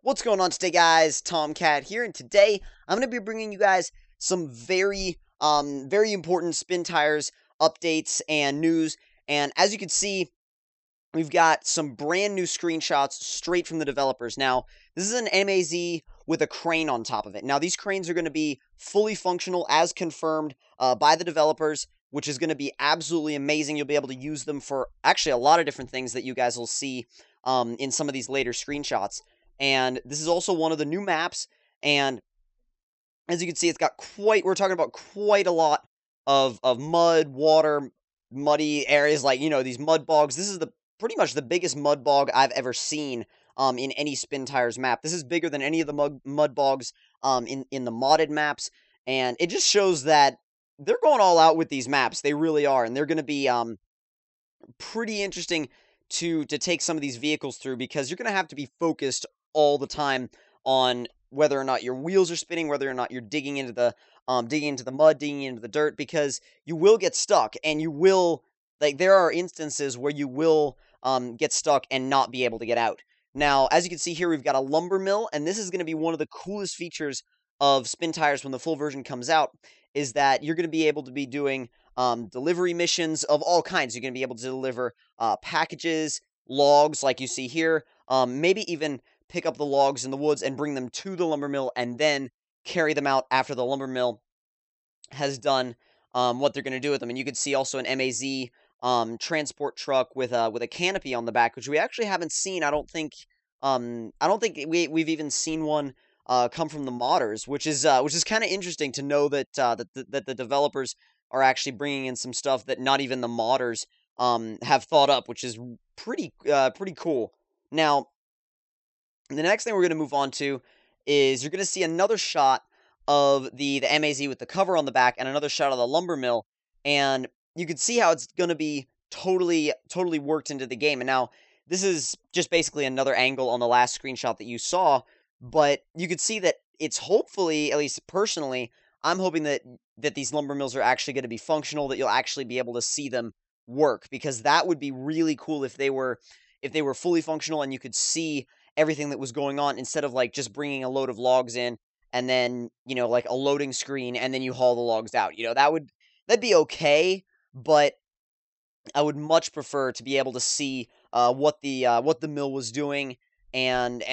What's going on today, guys? Tomcat here, and today I'm going to be bringing you guys some very important Spin Tires updates and news. And as you can see, we've got some brand new screenshots straight from the developers. Now, this is an MAZ with a crane on top of it. Now, these cranes are going to be fully functional as confirmed by the developers, which is going to be absolutely amazing. You'll be able to use them for actually a lot of different things that you guys will see in some of these later screenshots. And this is also one of the new maps. And as you can see, it's got we're talking about quite a lot of mud, water, muddy areas like, these mud bogs. This is pretty much the biggest mud bog I've ever seen in any Spin Tires map. This is bigger than any of the mud bogs in the modded maps. And it just shows that they're going all out with these maps. They really are. And they're going to be pretty interesting to take some of these vehicles through, because you're going to have to be focused all the time on whether or not your wheels are spinning, whether or not you're digging into the mud, digging into the dirt, because you will get stuck, and you will, like, there are instances where you will get stuck and not be able to get out. Now, as you can see here, we've got a lumber mill, and this is going to be one of the coolest features of Spin Tires when the full version comes out, is that you're going to be able to be doing delivery missions of all kinds. You're going to be able to deliver packages, logs, like you see here, maybe even pick up the logs in the woods and bring them to the lumber mill, and then carry them out after the lumber mill has done what they're going to do with them. And you can see also an MAZ transport truck with a canopy on the back, which we actually haven't seen. I don't think we've even seen one come from the modders, which is kind of interesting to know that that the developers are actually bringing in some stuff that not even the modders have thought up, which is pretty cool. Now, the next thing we're going to move on to is you're going to see another shot of the MAZ with the cover on the back, and another shot of the lumber mill, and you can see how it's going to be totally worked into the game. And now, this is just basically another angle on the last screenshot that you saw, but you could see that it's hopefully, at least personally, I'm hoping that these lumber mills are actually going to be functional, that you'll actually be able to see them work, because that would be really cool if they were fully functional and you could see everything that was going on, instead of like just bringing a load of logs in and then, like a loading screen, and then you haul the logs out. That'd be okay, but I would much prefer to be able to see what the mill was doing, and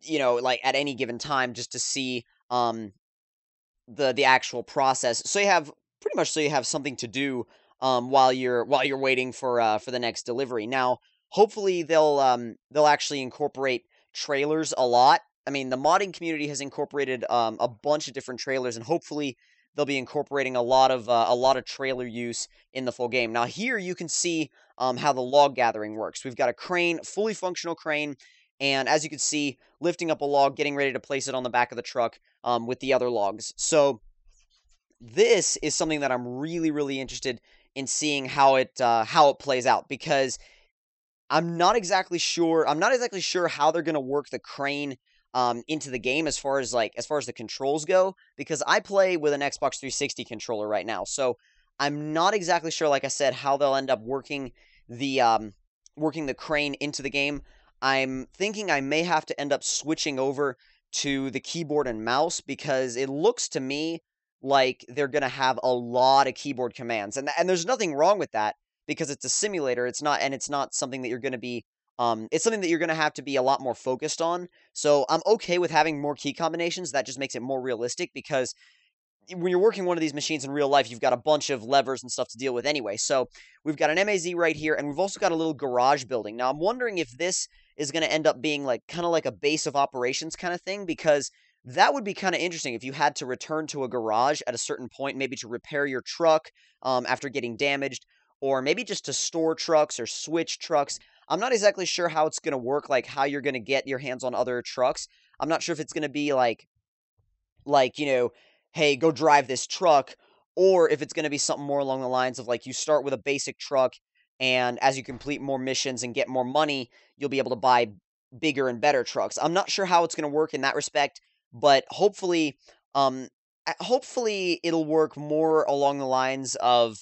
like at any given time, just to see the actual process. So you have something to do while you're waiting for the next delivery. Now, hopefully they'll actually incorporate trailers a lot. I mean, the modding community has incorporated a bunch of different trailers, and hopefully they'll be incorporating a lot of trailer use in the full game. Now, here you can see how the log gathering works. We've got a crane, fully functional crane, and as you can see, lifting up a log, getting ready to place it on the back of the truck with the other logs. So this is something that I'm really interested in seeing how it plays out, because I'm not exactly sure how they're going to work the crane into the game, as far as the controls go, because I play with an Xbox 360 controller right now. So I'm not exactly sure, like I said, how they'll end up working the crane into the game. I'm thinking I may have to end up switching over to the keyboard and mouse, because it looks to me like they're going to have a lot of keyboard commands. And there's nothing wrong with that, because it's a simulator. It's not something that you're going to be it's something that you're going to have to be a lot more focused on. So I'm okay with having more key combinations. That just makes it more realistic, because when you're working one of these machines in real life, you've got a bunch of levers and stuff to deal with anyway. So we've got an MAZ right here, and we've also got a little garage building. Now, I'm wondering if this is going to end up being kind of like a base of operations kind of thing, because that would be kind of interesting if you had to return to a garage at a certain point, maybe to repair your truck after getting damaged, or maybe just to store trucks or switch trucks. I'm not exactly sure how it's going to work, like how you're going to get your hands on other trucks. I'm not sure if it's going to be like, hey, go drive this truck, or if it's going to be something more along the lines of, like, you start with a basic truck, and as you complete more missions and get more money, you'll be able to buy bigger and better trucks. I'm not sure how it's going to work in that respect, but hopefully it'll work more along the lines of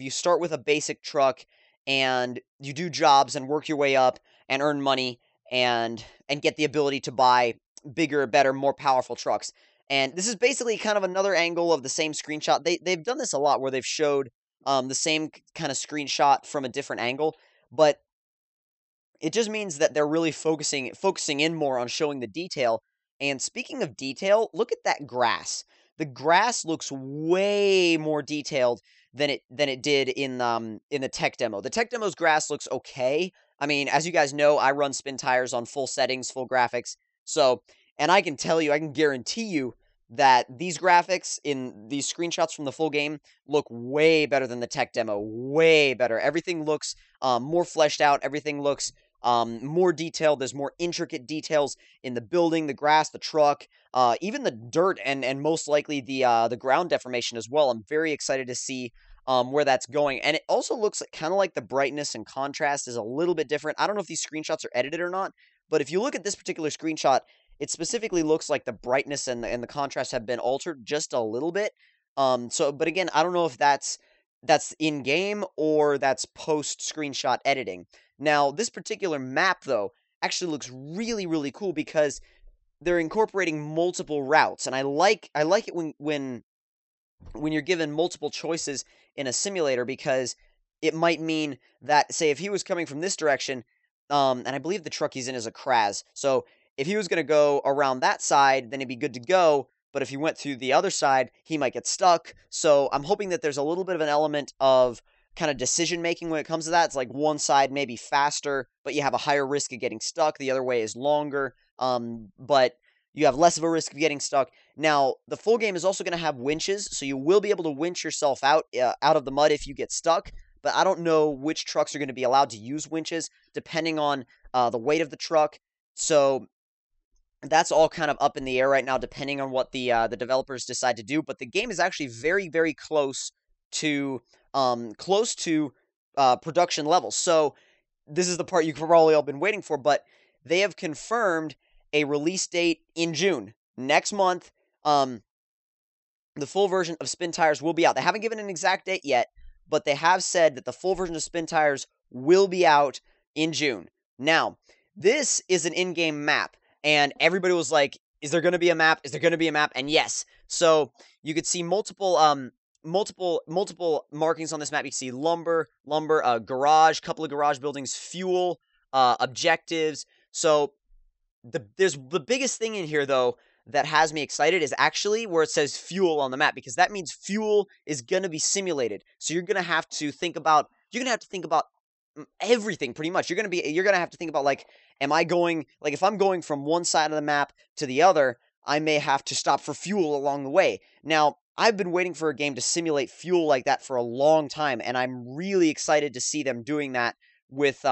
you start with a basic truck, and you do jobs and work your way up and earn money, and get the ability to buy bigger, better, more powerful trucks. And this is basically kind of another angle of the same screenshot. They've done this a lot where they've showed the same kind of screenshot from a different angle, but it just means that they're really focusing in more on showing the detail. And speaking of detail, look at that grass. The grass looks way more detailed than it did in the tech demo. The tech demo's grass looks okay. I mean, as you guys know, I run Spin Tires on full settings, full graphics. So, and I can tell you, I can guarantee you that these graphics in these screenshots from the full game look way better than the tech demo. Way better. Everything looks more fleshed out. Everything looks more detailed. There's more intricate details in the building, the grass, the truck, even the dirt, and most likely the ground deformation as well. I'm very excited to see where that's going. And it also looks kind of like the brightness and contrast is a little bit different. I don't know if these screenshots are edited or not, but if you look at this particular screenshot, it specifically looks like the brightness and the contrast have been altered just a little bit. But again, I don't know if that's in game or that's post screenshot editing. Now, this particular map though actually looks really, really cool because they're incorporating multiple routes, and I like it when you're given multiple choices in a simulator, because it might mean that, say, if he was coming from this direction, and I believe the truck he's in is a Kraz, so if he was going to go around that side, then he'd be good to go, but if he went through the other side, he might get stuck. So I'm hoping that there's a little bit of an element of kind of decision making when it comes to that. It's like one side may be faster, but you have a higher risk of getting stuck. The other way is longer, but you have less of a risk of getting stuck. Now, the full game is also going to have winches, so you will be able to winch yourself out of the mud if you get stuck. But I don't know which trucks are going to be allowed to use winches, depending on the weight of the truck. So that's all kind of up in the air right now, depending on what the developers decide to do. But the game is actually very, very close to production levels. So this is the part you've probably all been waiting for, but they have confirmed a release date in June. Next month, the full version of Spin Tires will be out. They haven't given an exact date yet, but they have said that the full version of Spin Tires will be out in June. Now, this is an in-game map, and everybody was like, is there going to be a map? Is there going to be a map? And yes. So you could see multiple markings on this map. You can see lumber, garage, couple of garage buildings, fuel, objectives. So there's the biggest thing in here, though, that has me excited is actually where it says fuel on the map, because that means fuel is going to be simulated. So you're going to have to think about everything pretty much. You're going to have to think about, like, if I'm going from one side of the map to the other, I may have to stop for fuel along the way. Now, I've been waiting for a game to simulate fuel like that for a long time, and I'm really excited to see them doing that with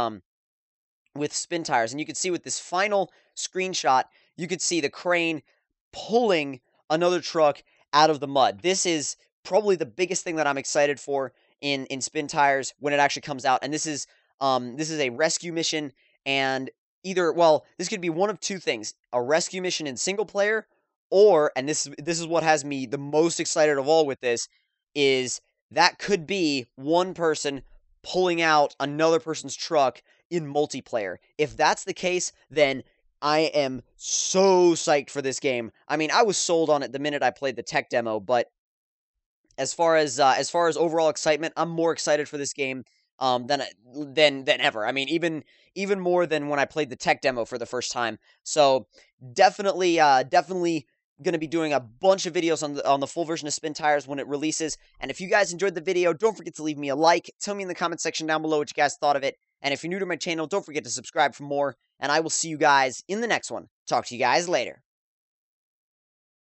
Spin Tires. And you can see with this final screenshot, you could see the crane pulling another truck out of the mud. This is probably the biggest thing that I'm excited for in Spin Tires when it actually comes out. And this is a rescue mission, and this could be one of two things: a rescue mission in single player, or, and this is what has me the most excited of all with this, is that could be one person pulling out another person's truck in multiplayer. If that's the case, then I am so psyched for this game. I mean, I was sold on it the minute I played the tech demo, but as far as overall excitement, I'm more excited for this game than ever. I mean, even more than when I played the tech demo for the first time. So definitely going to be doing a bunch of videos on the full version of Spin Tires when it releases. And if you guys enjoyed the video, don't forget to leave me a like. Tell me in the comment section down below what you guys thought of it. And if you're new to my channel, don't forget to subscribe for more. And I will see you guys in the next one. Talk to you guys later.